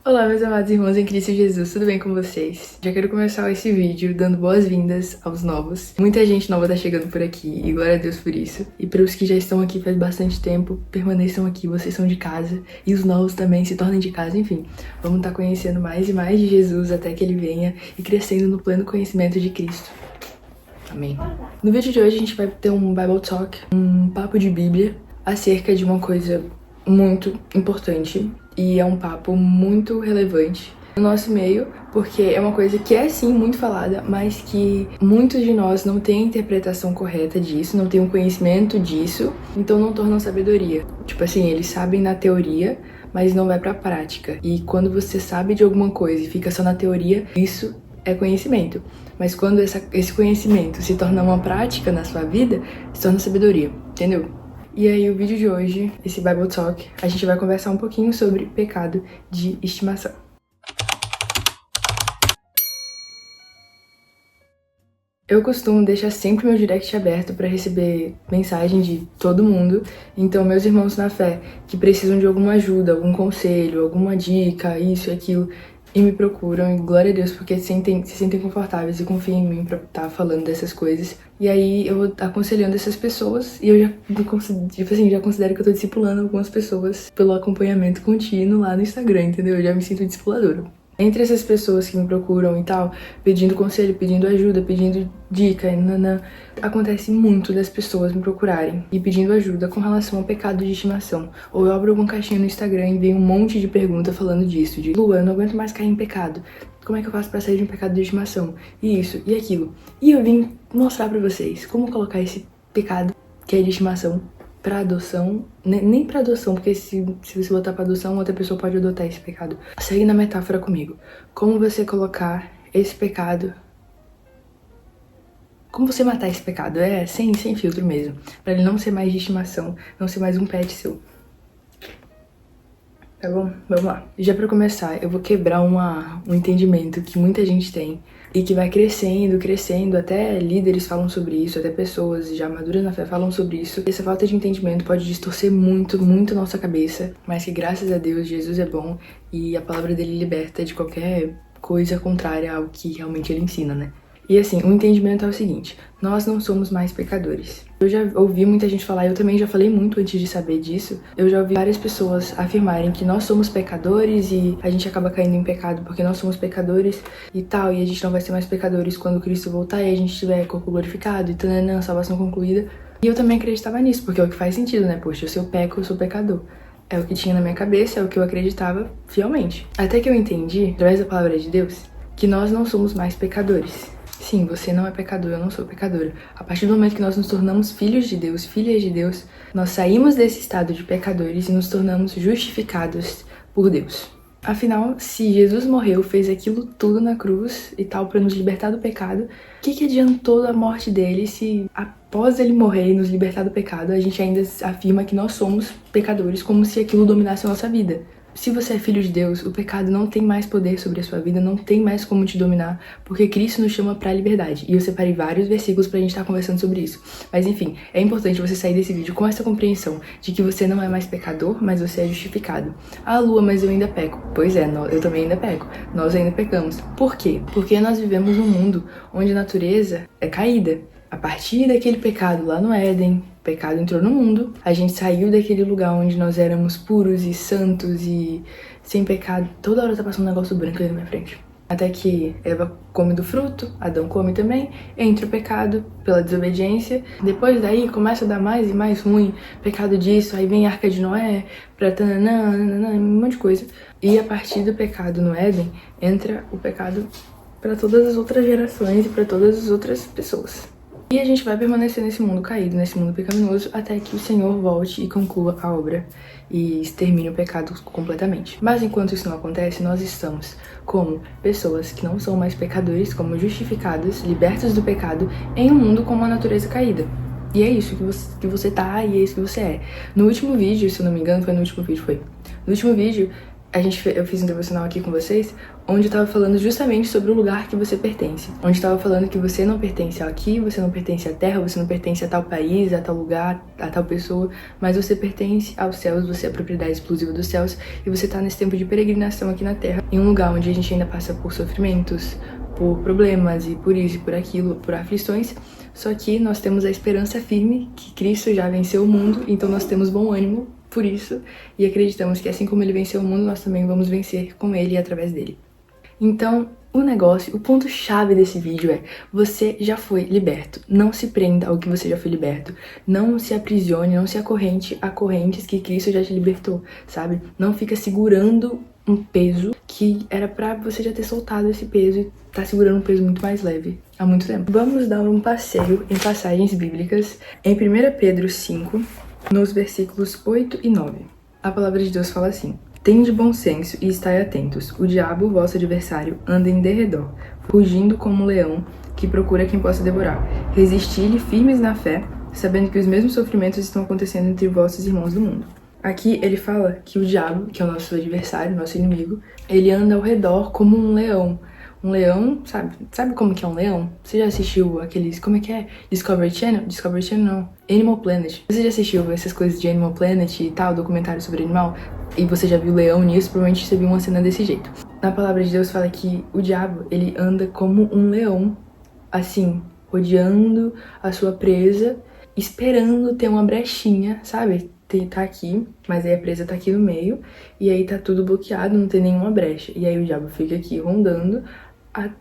Olá, meus amados irmãos em Cristo Jesus, tudo bem com vocês? Já quero começar esse vídeo dando boas-vindas aos novos. Muita gente nova tá chegando por aqui e glória a Deus por isso. E para os que já estão aqui faz bastante tempo, permaneçam aqui, vocês são de casa. E os novos também se tornem de casa, enfim. Vamos estar conhecendo mais e mais de Jesus até que ele venha e crescendo no pleno conhecimento de Cristo. Amém. No vídeo de hoje a gente vai ter um Bible Talk, um papo de Bíblia, acerca de uma coisa muito importante. E é um papo muito relevante no nosso meio, porque é uma coisa que é sim muito falada, mas que muitos de nós não têm a interpretação correta disso, não têm o conhecimento disso, então não tornam sabedoria. Tipo assim, eles sabem na teoria, mas não vai pra prática. E quando você sabe de alguma coisa e fica só na teoria, isso é conhecimento. Mas quando esse conhecimento se torna uma prática na sua vida, se torna sabedoria, entendeu? E aí, o vídeo de hoje, esse Bible Talk, a gente vai conversar um pouquinho sobre pecado de estimação. Eu costumo deixar sempre meu direct aberto para receber mensagem de todo mundo, então meus irmãos na fé que precisam de alguma ajuda, algum conselho, alguma dica, isso e aquilo, e me procuram, e glória a Deus, porque se sentem confortáveis e confiam em mim pra estar falando dessas coisas. E aí eu vou aconselhando essas pessoas, e eu já considero que eu tô discipulando algumas pessoas pelo acompanhamento contínuo lá no Instagram, entendeu? Eu já me sinto discipuladora. Entre essas pessoas que me procuram e tal, pedindo conselho, pedindo ajuda, pedindo dica, acontece muito das pessoas me procurarem e pedindo ajuda com relação ao pecado de estimação. Ou eu abro alguma caixinha no Instagram e vem um monte de pergunta falando disso, de Lu, eu não aguento mais cair em pecado. Como é que eu faço pra sair de um pecado de estimação? E isso, e aquilo. E eu vim mostrar pra vocês como colocar esse pecado, que é de estimação, pra adoção, nem pra adoção, porque se você botar pra adoção, outra pessoa pode adotar esse pecado. Segue na metáfora comigo. Como você colocar esse pecado... Como você matar esse pecado? Sem filtro mesmo. Pra ele não ser mais de estimação, não ser mais um pet seu. Tá bom? Vamos lá. Já pra começar, eu vou quebrar um entendimento que muita gente tem e que vai crescendo, até líderes falam sobre isso, até pessoas já maduras na fé falam sobre isso. Essa falta de entendimento pode distorcer muito nossa cabeça, mas que graças a Deus Jesus é bom e a palavra dele liberta de qualquer coisa contrária ao que realmente ele ensina, né? E assim, o entendimento é o seguinte, nós não somos mais pecadores. Eu já ouvi muita gente falar, eu também já falei muito antes de saber disso, eu já ouvi várias pessoas afirmarem que nós somos pecadores e a gente acaba caindo em pecado porque nós somos pecadores e tal, e a gente não vai ser mais pecadores quando Cristo voltar e a gente tiver corpo glorificado e tanana, salvação concluída. E eu também acreditava nisso, porque é o que faz sentido, né? Poxa, se eu peco, eu sou pecador. É o que tinha na minha cabeça, é o que eu acreditava fielmente. Até que eu entendi, através da palavra de Deus, que nós não somos mais pecadores. Sim, você não é pecador, eu não sou pecadora. A partir do momento que nós nos tornamos filhos de Deus, filhas de Deus, nós saímos desse estado de pecadores e nos tornamos justificados por Deus. Afinal, se Jesus morreu, fez aquilo tudo na cruz e tal para nos libertar do pecado, o que adiantou a morte dele se após ele morrer e nos libertar do pecado, a gente ainda afirma que nós somos pecadores como se aquilo dominasse a nossa vida? Se você é filho de Deus, o pecado não tem mais poder sobre a sua vida, não tem mais como te dominar, porque Cristo nos chama pra liberdade. E eu separei vários versículos pra gente estar conversando sobre isso. Mas enfim, é importante você sair desse vídeo com essa compreensão de que você não é mais pecador, mas você é justificado. Ah, Lua, mas eu ainda peco. Pois é, eu também ainda peco. Nós ainda pecamos. Por quê? Porque nós vivemos num mundo onde a natureza é caída. A partir daquele pecado lá no Éden, o pecado entrou no mundo, a gente saiu daquele lugar onde nós éramos puros e santos e sem pecado. Toda hora tá passando um negócio branco ali na minha frente. Até que Eva come do fruto, Adão come também, entra o pecado pela desobediência. Depois daí começa a dar mais e mais ruim, pecado disso, aí vem a Arca de Noé, pra tananã, um monte de coisa. E a partir do pecado no Éden, entra o pecado para todas as outras gerações e para todas as outras pessoas. E a gente vai permanecer nesse mundo caído, nesse mundo pecaminoso, até que o Senhor volte e conclua a obra e extermine o pecado completamente. Mas enquanto isso não acontece, nós estamos como pessoas que não são mais pecadores, como justificados, libertos do pecado, em um mundo com uma natureza caída. E é isso que você tá e é isso que você é. No último vídeo, se eu não me engano, foi no último vídeo, No último vídeo, eu fiz um devocional aqui com vocês, onde eu tava falando justamente sobre o lugar que você pertence. Onde tava falando que você não pertence aqui, você não pertence à terra, você não pertence a tal país, a tal lugar, a tal pessoa, mas você pertence aos céus, você é a propriedade exclusiva dos céus, e você tá nesse tempo de peregrinação aqui na terra, em um lugar onde a gente ainda passa por sofrimentos, por problemas, e por isso e por aquilo, por aflições. Só que nós temos a esperança firme que Cristo já venceu o mundo, então nós temos bom ânimo por isso, e acreditamos que assim como ele venceu o mundo, nós também vamos vencer com ele e através dele. Então, o ponto-chave desse vídeo é: você já foi liberto. Não se prenda ao que você já foi liberto. Não se aprisione, não se acorrente a correntes que Cristo já te libertou, sabe? Não fica segurando um peso que era pra você já ter soltado esse peso e tá segurando um peso muito mais leve há muito tempo. Vamos dar um passeio em passagens bíblicas em 1 Pedro 5, nos versículos 8 e 9. A palavra de Deus fala assim: tende bom senso e estai atentos. O diabo, vosso adversário, anda em derredor, fugindo como um leão que procura quem possa devorar. Resisti-lhe firmes na fé, sabendo que os mesmos sofrimentos estão acontecendo entre vossos irmãos do mundo. Aqui ele fala que o diabo, que é o nosso adversário, nosso inimigo, ele anda ao redor como um leão. Um leão, sabe como que é um leão? Você já assistiu aqueles, como é que é? Discovery Channel? Discovery Channel não, Animal Planet. Você já assistiu essas coisas de Animal Planet e tal, documentário sobre animal? E você já viu leão nisso, provavelmente você viu uma cena desse jeito. Na palavra de Deus fala que o diabo, ele anda como um leão, assim, rodeando a sua presa, esperando ter uma brechinha, sabe? Tá aqui, mas aí a presa tá aqui no meio, e aí tá tudo bloqueado, não tem nenhuma brecha. E aí o diabo fica aqui rondando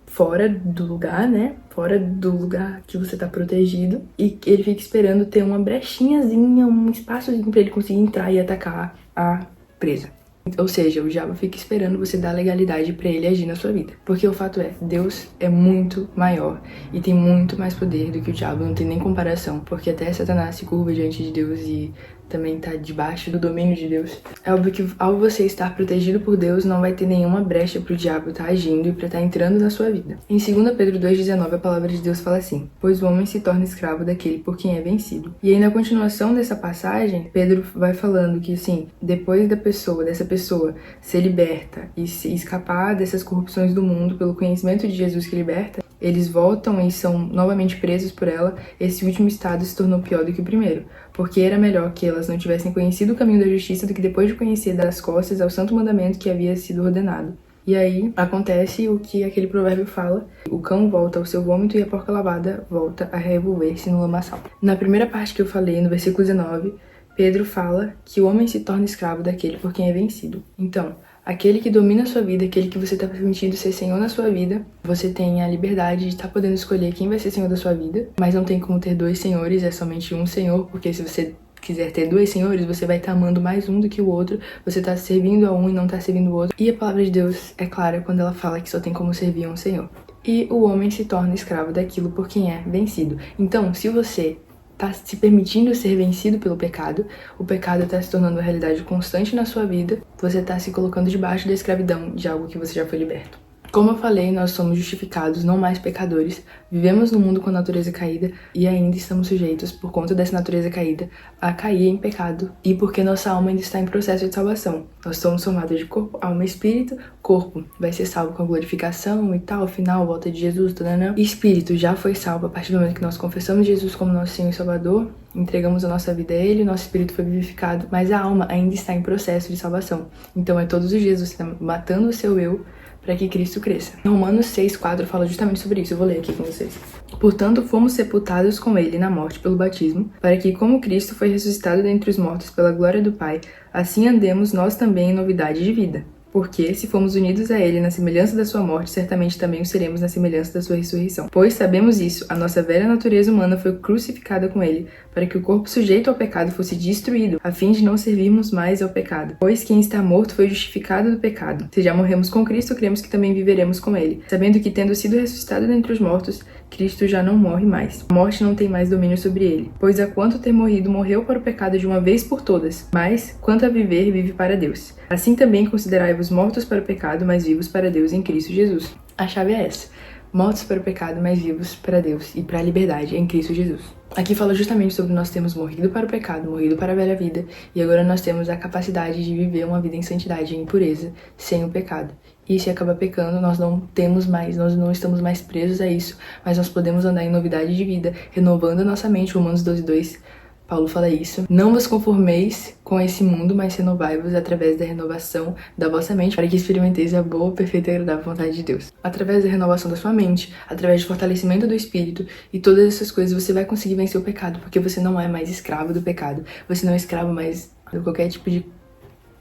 fora do lugar, né? Fora do lugar que você tá protegido. E ele fica esperando ter uma brechinhazinha, um espaçozinho pra ele conseguir entrar e atacar a presa. Ou seja, o diabo fica esperando você dar legalidade pra ele agir na sua vida. Porque o fato é, Deus é muito maior e tem muito mais poder do que o diabo, não tem nem comparação. Porque até Satanás se curva diante de Deus e também tá debaixo do domínio de Deus. É óbvio que ao você estar protegido por Deus, não vai ter nenhuma brecha pro diabo estar agindo e pra estar entrando na sua vida. Em 2 Pedro 2,19, a palavra de Deus fala assim: pois o homem se torna escravo daquele por quem é vencido. E aí na continuação dessa passagem, Pedro vai falando que assim, depois dessa pessoa ser liberta e se escapar dessas corrupções do mundo pelo conhecimento de Jesus que liberta, eles voltam e são novamente presos por ela. Esse último estado se tornou pior do que o primeiro, porque era melhor que elas não tivessem conhecido o caminho da justiça do que depois de conhecer das costas ao santo mandamento que havia sido ordenado. E aí acontece o que aquele provérbio fala: o cão volta ao seu vômito e a porca lavada volta a revolver-se no lamaçal. Na primeira parte que eu falei, no versículo 19, Pedro fala que o homem se torna escravo daquele por quem é vencido. Então, aquele que domina a sua vida, aquele que você está permitindo ser senhor na sua vida, você tem a liberdade de estar podendo escolher quem vai ser senhor da sua vida, mas não tem como ter dois senhores, é somente um senhor, porque se você quiser ter dois senhores, você vai estar amando mais um do que o outro, você está servindo a um e não está servindo o outro. E a palavra de Deus é clara quando ela fala que só tem como servir um senhor. E o homem se torna escravo daquilo por quem é vencido. Então, se você tá se permitindo ser vencido pelo pecado, o pecado tá se tornando uma realidade constante na sua vida, você tá se colocando debaixo da escravidão de algo que você já foi liberto. Como eu falei, nós somos justificados, não mais pecadores, vivemos no mundo com a natureza caída e ainda estamos sujeitos, por conta dessa natureza caída, a cair em pecado e porque nossa alma ainda está em processo de salvação. Nós somos formados de corpo, alma e espírito. Corpo vai ser salvo com a glorificação e tal, final, volta de Jesus, tananã. E espírito já foi salvo a partir do momento que nós confessamos Jesus como nosso Senhor e Salvador, entregamos a nossa vida a Ele, o nosso espírito foi vivificado, mas a alma ainda está em processo de salvação. Então é todos os dias você está matando o seu eu para que Cristo cresça. Romanos 6,4 fala justamente sobre isso, eu vou ler aqui com vocês. Portanto, fomos sepultados com ele na morte pelo batismo, para que, como Cristo foi ressuscitado dentre os mortos pela glória do Pai, assim andemos nós também em novidade de vida. Porque, se fomos unidos a ele na semelhança da sua morte, certamente também o seremos na semelhança da sua ressurreição. Pois sabemos isso, a nossa velha natureza humana foi crucificada com ele, para que o corpo sujeito ao pecado fosse destruído, a fim de não servirmos mais ao pecado. Pois quem está morto foi justificado do pecado. Se já morremos com Cristo, cremos que também viveremos com ele, sabendo que, tendo sido ressuscitado dentre os mortos, Cristo já não morre mais. A morte não tem mais domínio sobre ele. Pois a quanto ter morrido, morreu para o pecado de uma vez por todas. Mas, quanto a viver, vive para Deus. Assim também considerai-vos mortos para o pecado, mas vivos para Deus em Cristo Jesus. A chave é essa. mortos para o pecado, mas vivos para Deus e para a liberdade em Cristo Jesus. Aqui fala justamente sobre nós termos morrido para o pecado, morrido para a velha vida, e agora nós temos a capacidade de viver uma vida em santidade e em pureza, sem o pecado. E se acaba pecando, nós não temos mais, nós não estamos mais presos a isso, mas nós podemos andar em novidade de vida, renovando a nossa mente. Romanos 12:2, Paulo fala isso. Não vos conformeis com esse mundo, mas renovai-vos através da renovação da vossa mente, para que experimenteis a boa, perfeita e agradável vontade de Deus. Através da renovação da sua mente, através do fortalecimento do espírito e todas essas coisas, você vai conseguir vencer o pecado, porque você não é mais escravo do pecado. Você não é escravo mais de qualquer tipo de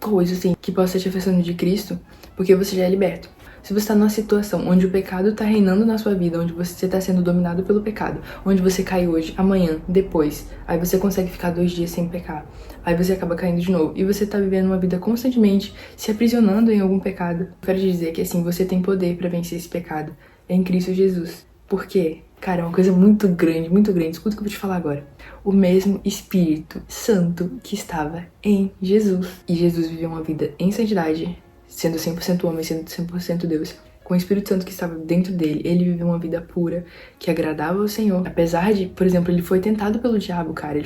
coisa assim que possa te afastando de Cristo, porque você já é liberto. Se você está numa situação onde o pecado está reinando na sua vida, onde você está sendo dominado pelo pecado, onde você cai hoje, amanhã, depois, aí você consegue ficar 2 dias sem pecar, aí você acaba caindo de novo, e você está vivendo uma vida constantemente se aprisionando em algum pecado, eu quero te dizer que assim, você tem poder para vencer esse pecado em Cristo Jesus. Por quê? Cara, é uma coisa muito grande, escuta o que eu vou te falar agora. O mesmo Espírito Santo que estava em Jesus, e Jesus viveu uma vida em santidade, sendo 100% homem, sendo 100% Deus, com o Espírito Santo que estava dentro dele, ele viveu uma vida pura, que agradava ao Senhor. Apesar de, por exemplo, ele foi tentado pelo diabo, cara,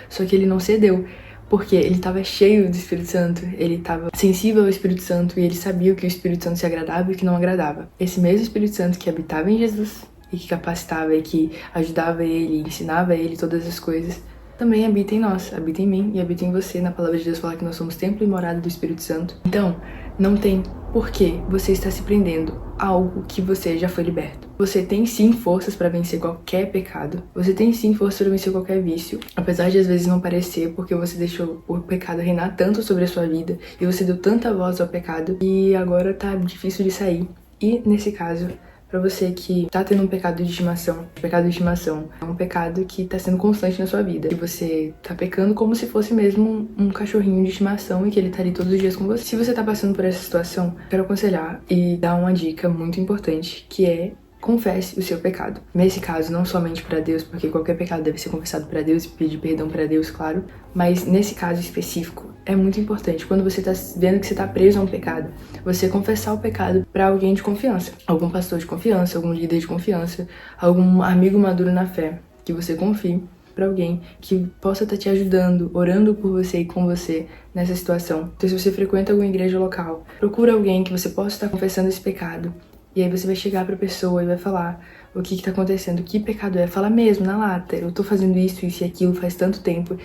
só que ele não cedeu, porque ele estava cheio do Espírito Santo, ele estava sensível ao Espírito Santo, e ele sabia o que o Espírito Santo se agradava e o que não agradava. Esse mesmo Espírito Santo que habitava em Jesus, e que capacitava, e que ajudava ele, ensinava ele todas as coisas, também habita em nós, habita em mim e habita em você. Na palavra de Deus fala que nós somos templo e morada do Espírito Santo. Então, não tem por que você estar se prendendo a algo que você já foi liberto. Você tem sim forças para vencer qualquer pecado. Você tem sim forças para vencer qualquer vício. Apesar de às vezes não parecer, porque você deixou o pecado reinar tanto sobre a sua vida e você deu tanta voz ao pecado e agora tá difícil de sair. E nesse caso, pra você que tá tendo um pecado de estimação. O pecado de estimação é um pecado que tá sendo constante na sua vida. E você tá pecando como se fosse mesmo um cachorrinho de estimação e que ele tá ali todos os dias com você. Se você tá passando por essa situação, quero aconselhar e dar uma dica muito importante, que é: confesse o seu pecado. Nesse caso, não somente para Deus, porque qualquer pecado deve ser confessado para Deus e pedir perdão para Deus, claro. Mas nesse caso específico, é muito importante, quando você tá vendo que você tá preso a um pecado, você confessar o pecado para alguém de confiança. Algum pastor de confiança, algum líder de confiança, algum amigo maduro na fé, que você confie, para alguém que possa estar te ajudando, orando por você e com você nessa situação. Então, se você frequenta alguma igreja local, procura alguém que você possa estar confessando esse pecado. E aí você vai chegar pra pessoa e vai falar o que tá acontecendo, que pecado é. Fala mesmo, na lata: eu tô fazendo isso e aquilo faz tanto tempo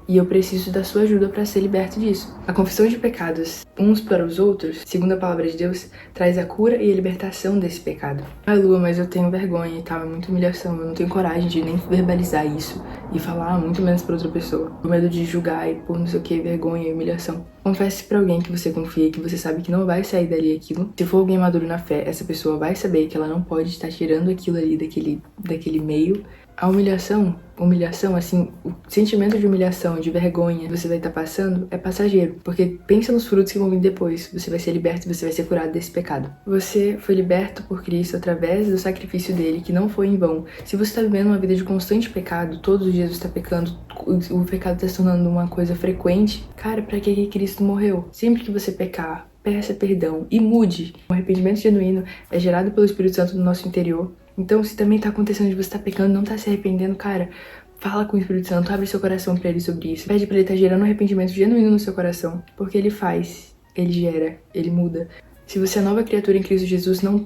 e eu preciso da sua ajuda para ser liberto disso. A confissão de pecados uns para os outros, segundo a palavra de Deus, traz a cura e a libertação desse pecado. Ah, Lua, mas eu tenho vergonha e tal, é muita humilhação, eu não tenho coragem de nem verbalizar isso e falar, muito menos para outra pessoa. Com medo de julgar e por não sei o que, vergonha e humilhação. Confesse pra alguém que você confia, que você sabe que não vai sair dali aquilo. Se for alguém maduro na fé, essa pessoa vai saber que ela não pode estar tirando aquilo ali daquele meio. A humilhação, assim, o sentimento de humilhação, de vergonha que você vai estar passando é passageiro. Porque pensa nos frutos que vão vir depois. Você vai ser liberto e você vai ser curado desse pecado. Você foi liberto por Cristo através do sacrifício dele, que não foi em vão. Se você está vivendo uma vida de constante pecado, todos os dias você está pecando, o pecado está se tornando uma coisa frequente, cara, pra que Cristo morreu? Sempre que você pecar, peça perdão e mude. O arrependimento genuíno é gerado pelo Espírito Santo no nosso interior. Então, se também tá acontecendo de você estar pecando, não tá se arrependendo, cara, fala com o Espírito Santo, abre seu coração pra ele sobre isso. Pede pra ele estar gerando um arrependimento genuíno no seu coração, porque ele faz, ele gera, ele muda. Se você é nova criatura em Cristo Jesus, não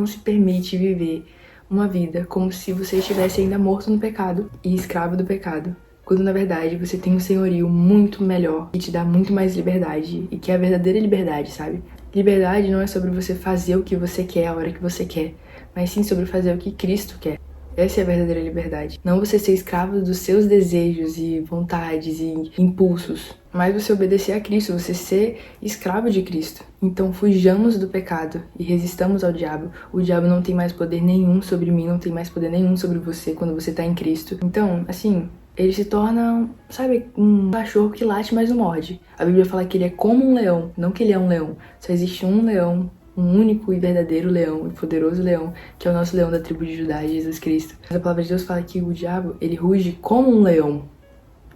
se permite viver uma vida como se você estivesse ainda morto no pecado e escravo do pecado. Quando na verdade você tem um senhorio muito melhor e te dá muito mais liberdade, e que é a verdadeira liberdade, sabe? Liberdade não é sobre você fazer o que você quer a hora que você quer, mas sim sobre fazer o que Cristo quer. Essa é a verdadeira liberdade. Não você ser escravo dos seus desejos e vontades e impulsos, mas você obedecer a Cristo, você ser escravo de Cristo. Então fujamos do pecado e resistamos ao diabo. O diabo não tem mais poder nenhum sobre mim, não tem mais poder nenhum sobre você quando você tá em Cristo. Então, assim, ele se torna, sabe, um cachorro que late, mas não morde. A Bíblia fala que ele é como um leão, não que ele é um leão. Só existe um leão, um único e verdadeiro leão, e poderoso leão, que é o nosso leão da tribo de Judá, Jesus Cristo. Mas a palavra de Deus fala que o diabo, ele ruge como um leão.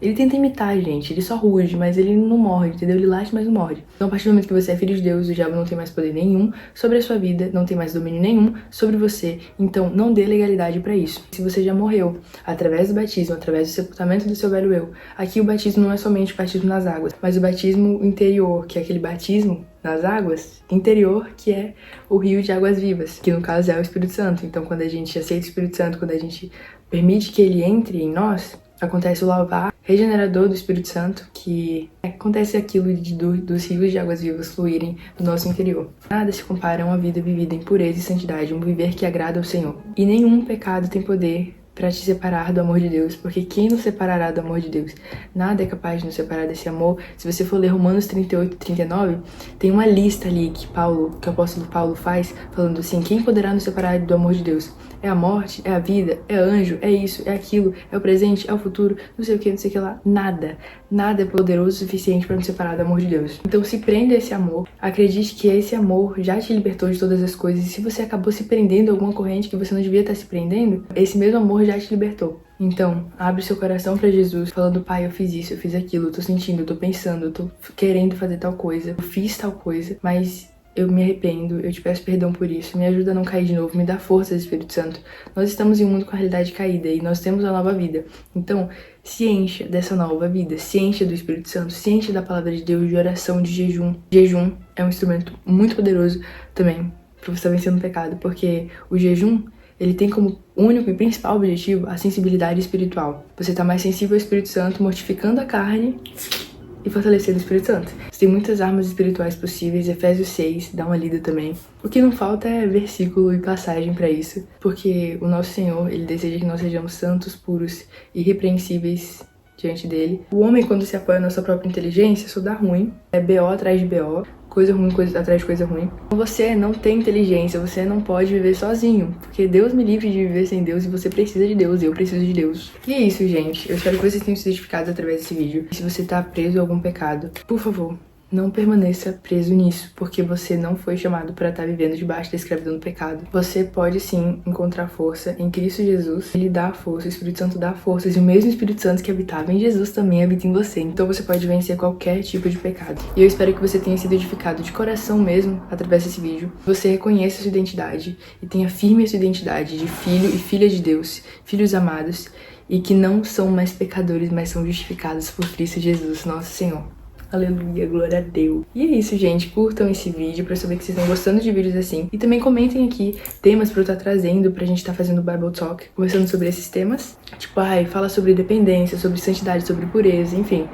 Ele tenta imitar a gente, ele só ruge, mas ele não morre, entendeu? Ele late, mas não morre. Então, a partir do momento que você é filho de Deus, o diabo não tem mais poder nenhum sobre a sua vida, não tem mais domínio nenhum sobre você. Então, não dê legalidade pra isso. Se você já morreu através do batismo, através do sepultamento do seu velho eu, aqui o batismo não é somente o batismo nas águas, mas o batismo interior, que é aquele batismo nas águas interior, que é o rio de águas vivas, que no caso é o Espírito Santo. Então, quando a gente aceita o Espírito Santo, quando a gente permite que ele entre em nós, acontece o lavar regenerador do Espírito Santo, que acontece aquilo dos rios de águas vivas fluírem no nosso interior. Nada se compara a uma vida vivida em pureza e santidade, um viver que agrada ao Senhor. E nenhum pecado tem poder para te separar do amor de Deus, porque quem nos separará do amor de Deus? Nada é capaz de nos separar desse amor. Se você for ler Romanos 38 e 39, tem uma lista ali que o apóstolo Paulo faz, falando assim, quem poderá nos separar do amor de Deus? É a morte? É a vida? É anjo? É isso? É aquilo? É o presente? É o futuro? Não sei o que, não sei o que lá. Nada. Nada é poderoso o suficiente para nos separar do amor de Deus. Então se prenda a esse amor. Acredite que esse amor já te libertou de todas as coisas. E se você acabou se prendendo a alguma corrente que você não devia estar se prendendo, esse mesmo amor já te libertou. Então, abre seu coração pra Jesus, falando, pai, eu fiz isso, eu fiz aquilo, eu tô sentindo, eu tô pensando, eu tô querendo fazer tal coisa, eu fiz tal coisa, mas eu me arrependo, eu te peço perdão por isso, me ajuda a não cair de novo, me dá força, Espírito Santo. Nós estamos em um mundo com a realidade caída e nós temos a nova vida. Então, se encha dessa nova vida, se encha do Espírito Santo, se encha da palavra de Deus, de oração, de jejum. Jejum é um instrumento muito poderoso também pra você estar vencendo o pecado, porque o jejum, ele tem como único e principal objetivo a sensibilidade espiritual. Você tá mais sensível ao Espírito Santo, mortificando a carne e fortalecendo o Espírito Santo. Você tem muitas armas espirituais possíveis, Efésios 6, dá uma lida também. O que não falta é versículo e passagem pra isso, porque o nosso Senhor, ele deseja que nós sejamos santos, puros, irrepreensíveis diante dele. O homem, quando se apoia na sua própria inteligência, só dá ruim, é BO atrás de BO, coisa ruim, coisa atrás de coisa ruim. Você não tem inteligência, você não pode viver sozinho, porque Deus me livre de viver sem Deus e você precisa de Deus, eu preciso de Deus. E é isso, gente. Eu espero que vocês tenham se identificado através desse vídeo. E se você tá preso a algum pecado, por favor, não permaneça preso nisso, porque você não foi chamado para estar vivendo debaixo da escravidão do pecado. Você pode sim encontrar força em Cristo Jesus. Ele dá força, o Espírito Santo dá forças, e o mesmo Espírito Santo que habitava em Jesus também habita em você. Então você pode vencer qualquer tipo de pecado. E eu espero que você tenha sido edificado de coração mesmo através desse vídeo. Você reconheça a sua identidade e tenha firme a sua identidade de filho e filha de Deus, filhos amados, e que não são mais pecadores, mas são justificados por Cristo Jesus, nosso Senhor. Aleluia, glória a Deus. E é isso, gente. Curtam esse vídeo pra saber que vocês estão gostando de vídeos assim. E também comentem aqui temas pra eu estar trazendo, pra gente estar fazendo Bible Talk, conversando sobre esses temas. Tipo, fala sobre dependência, sobre santidade, sobre pureza, enfim.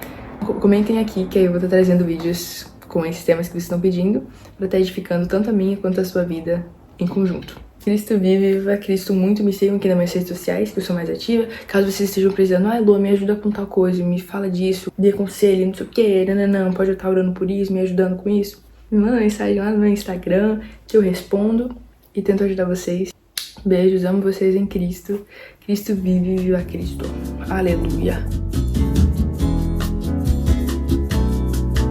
Comentem aqui que aí eu vou estar trazendo vídeos com esses temas que vocês estão pedindo, pra estar edificando tanto a minha quanto a sua vida em conjunto. Cristo vive, viva Cristo muito. Me sigam aqui nas minhas redes sociais, que eu sou mais ativa. Caso vocês estejam precisando, Lua, me ajuda com tal coisa, me fala disso, me aconselhe, não sei o que, não, pode estar orando por isso, me ajudando com isso. Me manda mensagem lá no meu Instagram, que eu respondo e tento ajudar vocês. Beijos, amo vocês em Cristo. Cristo vive, viva Cristo. Aleluia.